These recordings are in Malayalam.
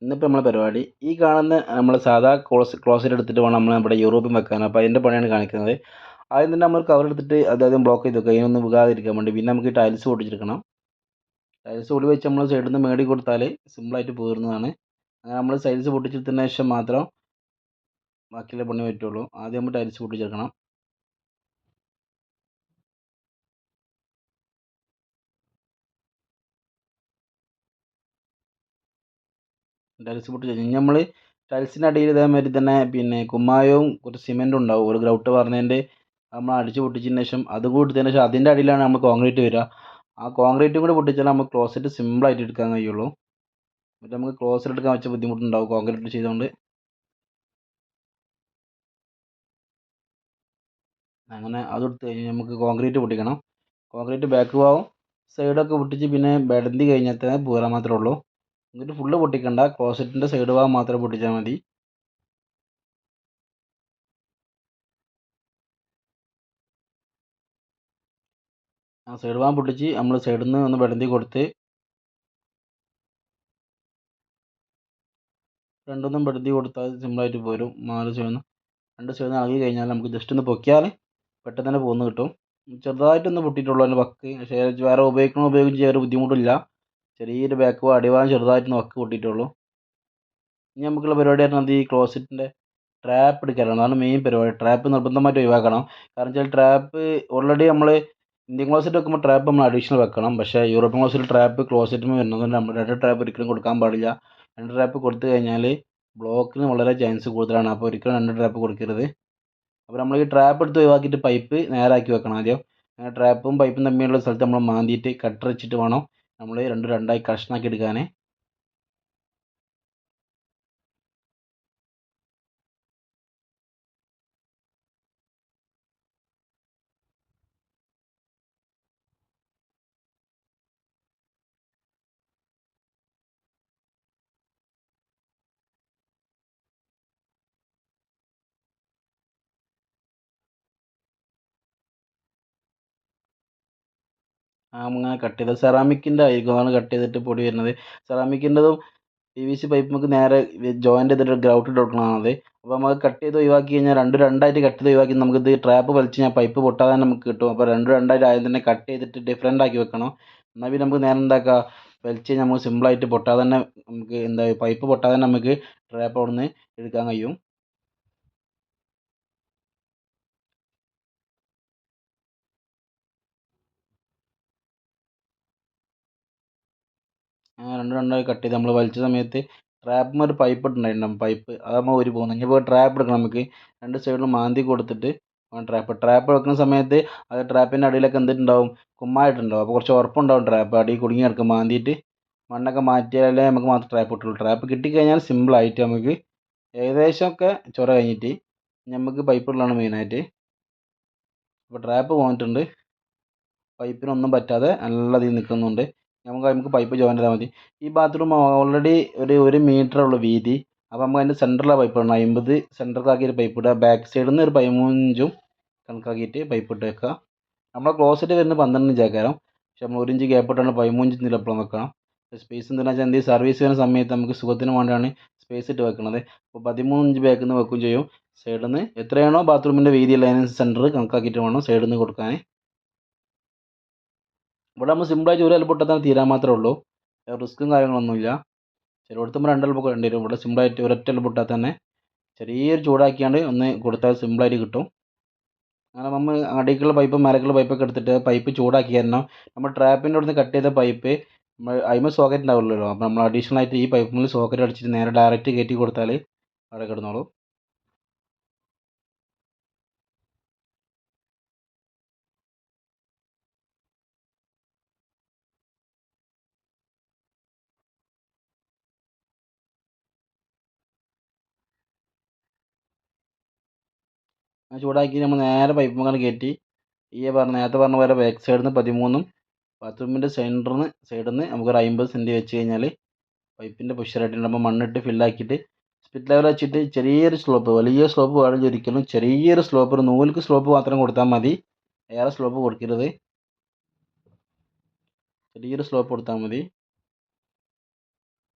ഇന്നിപ്പോൾ നമ്മളെ പരിപാടി ഈ കാണുന്ന നമ്മൾ സാധാ ക്ലോസറ്റ് എടുത്തിട്ട് വേണം നമ്മൾ നമ്മുടെ യൂറോപ്യൻ വെക്കാൻ. അപ്പോൾ അതിൻ്റെ പണിയാണ് കാണിക്കുന്നത്. ആദ്യം തന്നെ നമ്മൾ കവർ എടുത്തിട്ട് അതാദ്യം ബ്ലോക്ക് ചെയ്ത് വെക്കുക, അതിനൊന്നും വികാതിരിക്കാൻ വേണ്ടി. പിന്നെ നമുക്ക് ടൈൽസ് പൊട്ടിച്ചെടുക്കണം. ടൈൽസ് പൊടി വെച്ച് നമ്മൾ സൈഡിൽ നിന്ന് മേടി കൊടുത്താൽ സിമ്പിളായിട്ട് പോരുന്നതാണ്. അങ്ങനെ നമ്മൾ ടൈൽസ് പൊട്ടിച്ചെടുത്തതിന് ശേഷം മാത്രം ബാക്കിയുള്ള പണി പറ്റുള്ളൂ. ആദ്യം നമ്മൾ ടൈൽസ് പൊട്ടിച്ചെടുക്കണം. ടൈൽസ് പൊട്ടിച്ച് കഴിഞ്ഞ് നമ്മൾ ടൈൽസിൻ്റെ അടിയിൽ ഇതേമാതിരി തന്നെ പിന്നെ കുമ്മായവും കുറച്ച് സിമെൻറ്റും ഉണ്ടാവും. ഒരു ഗ്രൗട്ട് പറഞ്ഞതിൻ്റെ നമ്മൾ അടിച്ച് പൊട്ടിച്ചതിന് ശേഷം അത് കൂടി ഇട്ടതിന് ശേഷം അതിൻ്റെ അടിയിലാണ് നമ്മൾ കോൺക്രീറ്റ് വരിക. ആ കോൺക്രീറ്റും കൂടി പൊട്ടിച്ചാൽ നമുക്ക് ക്ലോസറ്റ് സിമ്പിളായിട്ട് എടുക്കാൻ കഴിയുള്ളൂ. എന്നിട്ട് നമുക്ക് ക്ലോസറ്റ് എടുക്കാൻ വെച്ച ബുദ്ധിമുട്ടുണ്ടാവും കോൺക്രീറ്റ് ചെയ്തുകൊണ്ട്. അങ്ങനെ അതെടുത്ത് കഴിഞ്ഞ് നമുക്ക് കോൺക്രീറ്റ് പൊട്ടിക്കണം. കോൺക്രീറ്റ് ബാക്ക് ഭാഗം സൈഡൊക്കെ പൊട്ടിച്ച് പിന്നെ ബെഡന്തി കഴിഞ്ഞാൽ തന്നെ പോരാൻ മാത്രമേ ഉള്ളൂ. എന്നിട്ട് ഫുള്ള് പൊട്ടിക്കണ്ട, ക്ലോസറ്റിൻ്റെ സൈഡ് ഭാഗം മാത്രം പൊട്ടിച്ചാൽ മതി. ആ സൈഡ് ഭാഗം പൊട്ടിച്ച് നമ്മൾ സൈഡിൽ നിന്ന് ഒന്ന് ബെഡന്തി കൊടുത്ത് രണ്ടൊന്നും ബെഡന്തി കൊടുത്താൽ സിമ്പിളായിട്ട് പോരും. 4 സൈഡിൽ നിന്ന് 2 സൈഡിൽ നിന്ന് ഇളകി കഴിഞ്ഞാൽ നമുക്ക് ജസ്റ്റ് ഒന്ന് പൊക്കിയാൽ പെട്ടെന്ന് തന്നെ പോന്ന് കിട്ടും. ചെറുതായിട്ടൊന്ന് പൊട്ടിയിട്ടുള്ളൂ അതിൻ്റെ വക്ക്. പക്ഷേ വേറെ ഉപയോഗിച്ച് ഒരു ബുദ്ധിമുട്ടില്ല. ചെറിയൊരു ബാക്ക് ഭാഗം അടിഭാഗം ചെറുതായിട്ടൊന്ന് വക്ക് പൊട്ടിയിട്ടുള്ളൂ. ഇനി നമുക്കുള്ള പരിപാടി പറഞ്ഞത് ഈ ക്ലോസറ്റിൻ്റെ ട്രാപ്പ് എടുക്കലാണ്. അതാണ് മെയിൻ പരിപാടി. ട്രാപ്പ് നിർബന്ധമായിട്ട് ഒഴിവാക്കണം. കാരണം വെച്ചാൽ ട്രാപ്പ് ഓൾറെഡി നമ്മൾ ഇന്ത്യൻ ക്ലോസറ്റ് വെക്കുമ്പോൾ ട്രാപ്പ് നമ്മൾ അഡീഷണൽ വെക്കണം. പക്ഷേ യൂറോപ്യൻ ക്ലോസറ്റ് ട്രാപ്പ് ക്ലോസറ്റിന് വരുന്നതുകൊണ്ട് നമ്മൾ 2 ട്രാപ്പ് ഒരിക്കലും കൊടുക്കാൻ പാടില്ല. 2 ട്രാപ്പ് കൊടുത്തു കഴിഞ്ഞാൽ ബ്ലോക്കിന് വളരെ ചാൻസ് കൂടുതലാണ്. അപ്പോൾ ഒരിക്കലും 2 ട്രാപ്പ് കൊടുക്കരുത്. അപ്പോൾ നമ്മൾ ഈ ട്രാപ്പ് എടുത്ത് ഒഴിവാക്കിയിട്ട് പൈപ്പ് നേരാക്കി വെക്കണം ആദ്യം. ട്രാപ്പും പൈപ്പും തമ്മിലുള്ള സ്ഥലത്ത് നമ്മൾ മാന്തിയിട്ട് കട്ടർ വെച്ചിട്ട് വേണം നമ്മൾ രണ്ടായി കഷ്ണാക്കി എടുക്കാൻ. അങ്ങനെ കട്ട് ചെയ്ത് സെറാമിക്കിൻ്റെ ആയിരിക്കും, അതാണ് കട്ട് ചെയ്തിട്ട് പൊടി വരുന്നത്. സെറാമിക്കിൻ്റെതും പി വി സി പൈപ്പ് നമുക്ക് നേരെ ജോയിൻ്റ് ചെയ്തിട്ട് ഗ്രൗട്ട് ഇട്ട് കൊടുക്കണതാണത്. അപ്പോൾ നമുക്ക് കട്ട് ചെയ്ത് ഒഴിവാക്കി കഴിഞ്ഞാൽ രണ്ടായിട്ട് കട്ട് ചെയ്ത് ഒഴിവാക്കി നമുക്കിത് ട്രാപ്പ് വലിച്ച് കഴിഞ്ഞാൽ പൈപ്പ് പൊട്ടാതെ തന്നെ നമുക്ക് കിട്ടും. അപ്പോൾ രണ്ടായിട്ട് ആദ്യം തന്നെ കട്ട് ചെയ്തിട്ട് ഡിഫറെൻ്റ് ആക്കി വെക്കണം. എന്നാൽ പിന്നെ നമുക്ക് നേരെ എന്താക്കുക, വലിച്ച് കഴിഞ്ഞാൽ നമുക്ക് സിമ്പിളായിട്ട് പൊട്ടാതെ തന്നെ നമുക്ക് എന്താ പൈപ്പ് പൊട്ടാതെ തന്നെ നമുക്ക് ട്രാപ്പ് അവിടെ നിന്ന് എടുക്കാൻ കഴിയും. രണ്ടായി കട്ട് ചെയ്ത് നമ്മൾ വലിച്ച സമയത്ത് ട്രാപ്പിന്മേൽ ഒരു പൈപ്പ് ഇട്ടുണ്ടായിട്ടുണ്ടാകും. പൈപ്പ് അതാകുമ്പോൾ ഊരി പോകുന്നത്. ഇനിയിപ്പോൾ ട്രാപ്പ് എടുക്കണം നമുക്ക്. 2 സൈഡിലും മാന്തി കൊടുത്തിട്ട് ട്രാപ്പ് വെക്കുന്ന സമയത്ത് അത് ട്രാപ്പിൻ്റെ അടിയിലൊക്കെ എന്തിട്ടുണ്ടാവും, കുമ്മായിട്ടുണ്ടാവും. അപ്പോൾ കുറച്ച് ഉറപ്പുണ്ടാവും. ട്രാപ്പ് അടിയിൽ കുടുങ്ങി കിടക്കും. മാന്തിയിട്ട് മണ്ണൊക്കെ മാറ്റിയാലേ നമുക്ക് മാത്രം ട്രാപ്പ് കിട്ടുള്ളൂ. ട്രാപ്പ് കിട്ടിക്കഴിഞ്ഞാൽ സിമ്പിളായിട്ട് നമുക്ക് ഏകദേശമൊക്കെ ചൊര കഴിഞ്ഞിട്ട് നമുക്ക് പൈപ്പ് ഇടലാണ് മെയിനായിട്ട്. അപ്പോൾ ട്രാപ്പ് പോന്നിട്ടുണ്ട്, പൈപ്പിനൊന്നും പറ്റാതെ നല്ല ഇതിൽ നിൽക്കുന്നുണ്ട്. നമുക്ക് പൈപ്പ് ജോയിൻ ചെയ്താൽ മതി. ഈ ബാത്റൂം ഓൾറെഡി ഒരു മീറ്ററേ ഉള്ളൂ വീതി. അപ്പോൾ നമുക്ക് അതിൻ്റെ സെൻറ്ററിലാണ് പൈപ്പ് ഇടണം. 50 സെൻറ്ററിലാക്കിയിട്ട് പൈപ്പ് ഇടുക. ബാക്ക് സൈഡിൽ നിന്ന് ഒരു 13 ഇഞ്ചും കണക്കാക്കിയിട്ട് പൈപ്പ് ഇട്ട് വെക്കുക. നമ്മളെ ക്ലോസറ്റ് വരുന്നത് 12 ഇഞ്ച് ആക്കാരം. പക്ഷെ നമ്മൾ 1 ഇഞ്ച് ഗ്യാപ്പ് ഇട്ടാണ് 13 ഇഞ്ച് എപ്പോഴും വെക്കണം. സ്പേസ് എന്തിനാ വെച്ചാൽ എന്തെങ്കിലും സർവീസ് വരുന്ന സമയത്ത് നമുക്ക് സുഖത്തിന് വേണ്ടിയാണ് സ്പേസ് ഇട്ട് വെക്കുന്നത്. അപ്പോൾ 13 ഇഞ്ച് ബാക്കിൽ നിന്ന് വെക്കുകയും ചെയ്യും. സൈഡിൽ നിന്ന് എത്രയാണോ ബാത്റൂമിൻ്റെ വീതിയുള്ള അതിന് സെൻറ്റർ കണക്കാക്കിയിട്ട് വേണം സൈഡിൽ നിന്ന് കൊടുക്കാൻ. ഇവിടെ നമ്മൾ സിമ്പിളായിട്ട് ഒരു എൽബോ ഇട്ടാൽ തന്നെ തീരാൻ മാത്രമേ ഉള്ളൂ. റിസ്ക്കും കാര്യങ്ങളൊന്നുമില്ല. ചിലയിടത്ത് നമ്മൾ 2 എൽബോ ഇടേണ്ടി വരും. ഇവിടെ സിമ്പിളായിട്ട് ഒരൊറ്റ എൽബോ ഇട്ടാൽ തന്നെ ചെറിയൊരു ചൂടാക്കിയാണ്ട് ഒന്ന് കൊടുത്താൽ സിമ്പിളായിട്ട് കിട്ടും. അങ്ങനെ നമ്മൾ അടിയിലേക്കുള്ള പൈപ്പും മേലേക്കുള്ള പൈപ്പൊക്കെ എടുത്തിട്ട് പൈപ്പ് ചൂടാക്കി തരണം. നമ്മൾ ട്രാപ്പിൻ്റെ അവിടുന്ന് കട്ട് ചെയ്ത പൈപ്പ് നമ്മൾ അതിന്മേൽ സോക്കറ്റ് ഉണ്ടാവില്ലല്ലോ. അപ്പോൾ നമ്മൾ അഡീഷണൽ ആയിട്ട് ഈ പൈപ്പിൽ സോക്കറ്റ് അടിച്ചിട്ട് നേരെ ഡയറക്റ്റ് കയറ്റി കൊടുത്താൽ അവിടെ കിടന്നോളും. ആ ചൂടാക്കി നമ്മൾ നേരെ പൈപ്പ് കയറ്റി നേരത്തെ പറഞ്ഞ പോലെ ബാക്ക് സൈഡിൽ നിന്ന് 13ഉം ബാത്റൂമിൻ്റെ സൈഡിൽ നിന്ന് നമുക്കൊരു 50 സെൻറ്റ് വെച്ച് കഴിഞ്ഞാൽ പൈപ്പിൻ്റെ പുഷറായിട്ടുണ്ടാകുമ്പോൾ മണ്ണിട്ട് ഫില്ലാക്കിയിട്ട് സ്പിറ്റ് ലെവൽ വെച്ചിട്ട് ചെറിയൊരു സ്ലോപ്പ്, വലിയ സ്ലോപ്പ് പാടില്ല ഒരിക്കലും. ചെറിയൊരു സ്ലോപ്പ്, ഒരു നൂൽക്ക് സ്ലോപ്പ് മാത്രം കൊടുത്താൽ മതി. ഏറെ സ്ലോപ്പ് കൊടുക്കരുത്. ചെറിയൊരു സ്ലോപ്പ് കൊടുത്താൽ മതി.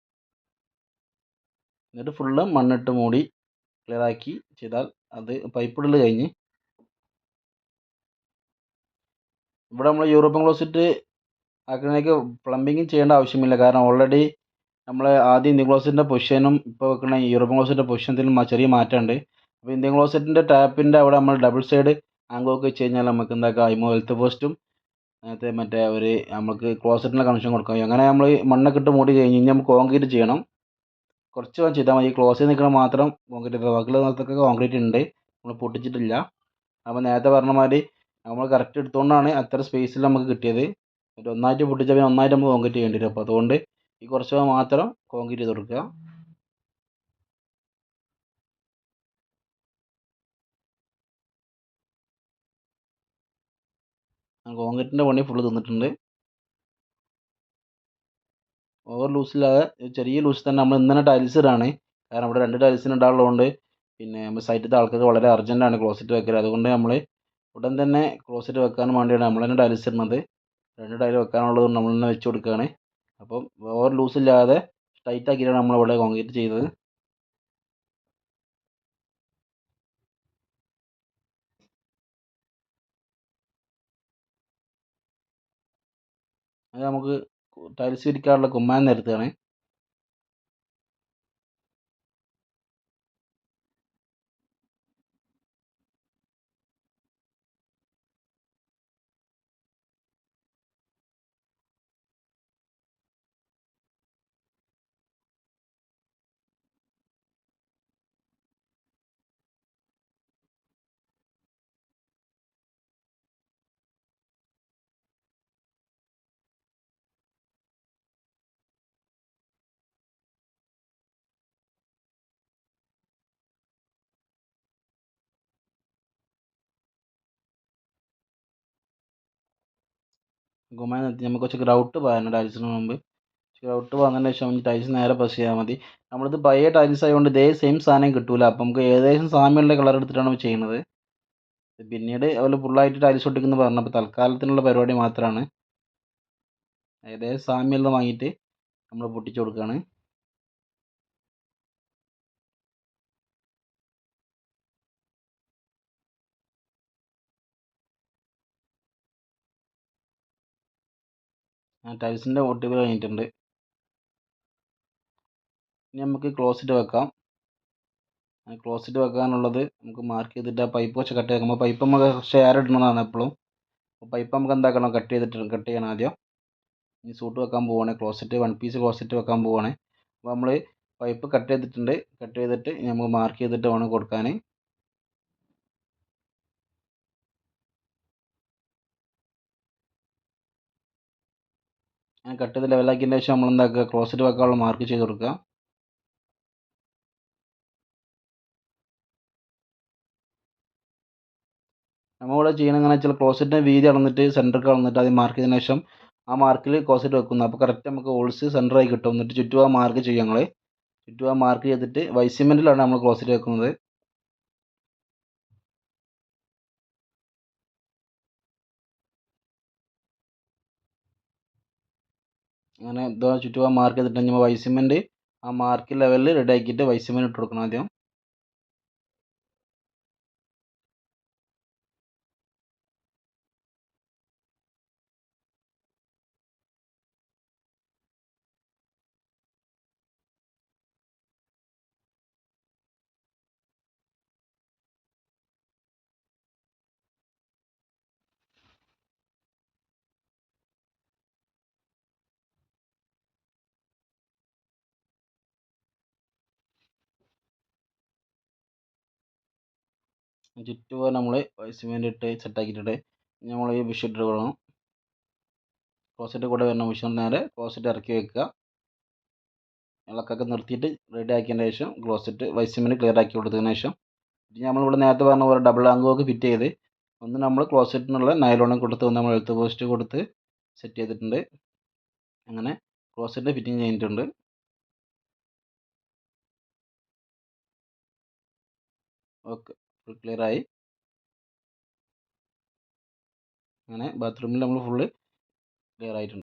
എന്നിട്ട് ഫുള്ള് മണ്ണിട്ട് മൂടി ക്ലിയറാക്കി ചെയ്താൽ അത് പൈപ്പ് ഇടൽ കഴിഞ്ഞ്. ഇവിടെ നമ്മൾ യൂറോപ്യൻ ക്ലോസറ്റ് ആക്കുന്നതിലേക്ക് പ്ലംബിങ് ചെയ്യേണ്ട ആവശ്യമില്ല. കാരണം ഓൾറെഡി നമ്മൾ ആദ്യം ഇന്ത്യൻ ക്ലോസറ്റിൻ്റെ പൊസിഷനും ഇപ്പോൾ വെക്കുന്ന യൂറോപ്യൻ ക്ലോസറ്റിൻ്റെ പൊസിഷനിലും ചെറിയ മാറ്റമുണ്ട്. അപ്പോൾ ഇന്ത്യൻ ക്ലോസറ്റിൻ്റെ ടാപ്പിൻ്റെ അവിടെ നമ്മൾ ഡബിൾ സൈഡ് ആംഗിളൊക്കെ വെച്ച് കഴിഞ്ഞാൽ നമുക്ക് എന്താക്കാം, അതിമോ ഹെൽത്ത് പോസ്റ്റും അങ്ങനത്തെ മറ്റേ ഒരു നമുക്ക് ക്ലോസറ്റിൻ്റെ കണക്ഷൻ കൊടുക്കാം. അങ്ങനെ നമ്മൾ മണ്ണൊക്കെ ഇട്ട് മൂടി കഴിഞ്ഞ് കഴിഞ്ഞാൽ നമുക്ക് കോൺക്രീറ്റ് ചെയ്യണം. കുറച്ച് വേണം ചെയ്താൽ മതി. ക്ലോസിൽ നിൽക്കണം മാത്രം കോൺക്രീറ്റ് ചെയ്താൽ ബാക്കിയുള്ള സ്ഥലത്തൊക്കെ കോൺക്രീറ്റ് ഉണ്ട്, നമ്മൾ പൊട്ടിച്ചിട്ടില്ല. അപ്പോൾ നേരത്തെ പറഞ്ഞ മാതിരി നമ്മൾ കറക്റ്റ് എടുത്തുകൊണ്ടാണ് അത്ര സ്പേസിൽ നമുക്ക് കിട്ടിയത്. ഒരു ഒന്നായിട്ട് പൊട്ടിച്ചാൽ പിന്നെ ഒന്നായിട്ട് നമുക്ക് കോൺക്രീറ്റ് ചെയ്യേണ്ടി വരും. അപ്പോൾ അതുകൊണ്ട് ഈ കുറച്ച് മാത്രം കോൺക്രീറ്റ് ചെയ്ത് കൊടുക്കുക. കോൺക്രീറ്റിൻ്റെ പണി ഫുള്ള് തിന്നിട്ടുണ്ട്. ഓവർ ലൂസില്ലാതെ ചെറിയ ലൂസിൽ തന്നെ നമ്മൾ ഇന്നലെ ടൈൽസ് ഇടാണ്. കാരണം ഇവിടെ 2 ടൈൽസിന് ഇടാനുള്ളതുകൊണ്ട് പിന്നെ നമ്മൾ സൈറ്റിലത്തെ ആൾക്കാർക്ക് വളരെ അർജൻറ്റാണ് ക്ലോസറ്റ് വെക്കൽ. അതുകൊണ്ട് നമ്മൾ ഉടൻ തന്നെ ക്ലോസറ്റ് വെക്കാൻ വേണ്ടിയാണ് നമ്മൾ തന്നെ ടൈൽസ് ഇടുന്നത്. 2 ടൈൽ വെക്കാനുള്ളത് നമ്മൾ തന്നെ വെച്ച് കൊടുക്കുകയാണ്. അപ്പം ഓവർ ലൂസില്ലാതെ ടൈറ്റ് ആക്കിയിട്ടാണ് നമ്മളിവിടെ കോൺക്രീറ്റ് ചെയ്തത്. അത് നമുക്ക് ടൈൽസ് വിരിക്കാനുള്ള കുമ്മായം നിരത്തുകയാണ്. കുമ്മായം നിരത്തി നമുക്ക് കുറച്ച് ഗ്രൗട്ട് പാരണം ടൈൽസിന് മുമ്പ്. ഗ്രൗട്ട് പാർന്നതിന് ശേഷം ടൈൽസ് നേരെ പ്രസ് ചെയ്താൽ മതി. നമ്മളിത് പഴയ ടൈൽസ് ആയതുകൊണ്ട് ഇതേ സെയിം സാധനം കിട്ടൂല. അപ്പം നമുക്ക് ഏകദേശം സാമ്യമുള്ള കളർ എടുത്തിട്ടാണ് നമ്മൾ ചെയ്യുന്നത്. പിന്നീട് അതുപോലെ ഫുള്ളായിട്ട് ടൈൽസ് ഒട്ടിക്കുന്നു പറഞ്ഞു. അപ്പോൾ തൽക്കാലത്തിനുള്ള പരിപാടി മാത്രമാണ്. ഏകദേശം സാമ്യമുള്ളത് വാങ്ങിയിട്ട് നമ്മൾ പൊട്ടിച്ച് കൊടുക്കുകയാണ്. ടൈൽസിൻ്റെ ഒട്ടിപ്പ് കഴിഞ്ഞിട്ടുണ്ട്. ഇനി നമുക്ക് ക്ലോസറ്റ് വെക്കാം. ക്ലോസറ്റ് വെക്കാനുള്ളത് നമുക്ക് മാർക്ക് ചെയ്തിട്ട് ആ പൈപ്പ് വെച്ച് കട്ട് ചെയ്യാം. പൈപ്പ് നമുക്ക് ഷെയർ ഇടുന്നതാണ് എപ്പോഴും. അപ്പോൾ പൈപ്പ് നമുക്ക് എന്താക്കണം, കട്ട് ചെയ്യണം ആദ്യം. ഇനി സൂട്ട് വെക്കാൻ പോവുകയാണ്. ക്ലോസറ്റ് 1 പീസ് ക്ലോസറ്റ് വെക്കാൻ പോവുകയാണ്. അപ്പോൾ നമ്മൾ പൈപ്പ് കട്ട് ചെയ്തിട്ടുണ്ട്. കട്ട് ചെയ്തിട്ട് നമുക്ക് മാർക്ക് ചെയ്തിട്ട് വേണം കൊടുക്കാൻ. കട്ട് ചെയ്ത് ലെവലാക്കിയതിന് ശേഷം നമ്മൾ എന്താക്കുക, ക്ലോസറ്റ് വെക്കാനുള്ള മാർക്ക് ചെയ്ത് കൊടുക്കുക. നമ്മളിവിടെ ചെയ്യണം എങ്ങനെ വെച്ചാൽ ക്ലോസറ്റിൻ്റെ വീതി അളന്നിട്ട് സെൻറ്റർക്ക് അളന്നിട്ട് അത് മാർക്ക് ചെയ്തതിന് ശേഷം ആ മാർക്കിൽ ക്ലോസറ്റ് വെക്കുന്നു. അപ്പോൾ കറക്റ്റ് നമുക്ക് ഹോൾസ് സെൻറ്ററായി കിട്ടും. എന്നിട്ട് ചുറ്റും ആ മാർക്ക് ചെയ്യും ഞങ്ങൾ. ചുറ്റും ആ മാർക്ക് ചെയ്തിട്ട് വൈറ്റ് സിമെൻറ്റിലാണ് നമ്മൾ ക്ലോസറ്റ് വെക്കുന്നത്. അങ്ങനെ ഇതാ ചുറ്റും ആ മാർക്ക് ചെയ്തിട്ട് നമ്മൾ വൈറ്റ് സിമെൻറ്റ് ആ മാർക്ക് ലെവലിൽ റെഡി ആക്കിയിട്ട് വൈറ്റ് സിമെൻറ്റ് ഇട്ട് കൊടുക്കണം ആദ്യം. ചുറ്റും നമ്മൾ വൈറ്റ് സിമെൻറ്റ് ഇട്ട് സെറ്റാക്കിയിട്ടുണ്ട്. നമ്മൾ ഈ വിഷ് ഇട്ട് കൊടുക്കണം. ക്ലോസറ്റ് കൂടെ വരുന്ന വിഷ് നേരെ ക്ലോസറ്റ് ഇറക്കി വെക്കുക. ഇളക്കൊക്കെ നിർത്തിയിട്ട് റെഡി ആക്കിയതിന് ശേഷം ക്ലോസറ്റ് വൈറ്റ് സിമെൻറ്റ് ക്ലിയർ ആക്കി കൊടുത്തതിന് ശേഷം പിന്നെ നമ്മളിവിടെ നേരത്തെ പറഞ്ഞ പോലെ ഡബിൾ ആംഗിളൊക്കെ ഫിറ്റ് ചെയ്ത് ഒന്ന് നമ്മൾ ക്ലോസറ്റിനുള്ള നൈലോണും കൊടുത്ത് ഒന്ന് നമ്മൾ എഴുത്ത് പോസ്റ്റ് കൊടുത്ത് സെറ്റ് ചെയ്തിട്ടുണ്ട്. അങ്ങനെ ക്ലോസറ്റിൻ്റെ ഫിറ്റിംഗ് കഴിഞ്ഞിട്ടുണ്ട്. ഓക്കെ, ഫുൾ ക്ലിയറായി. അങ്ങനെ ബാത്റൂമിൽ നമ്മൾ ഫുള്ള് ക്ലിയർ ആയിട്ടുണ്ട്.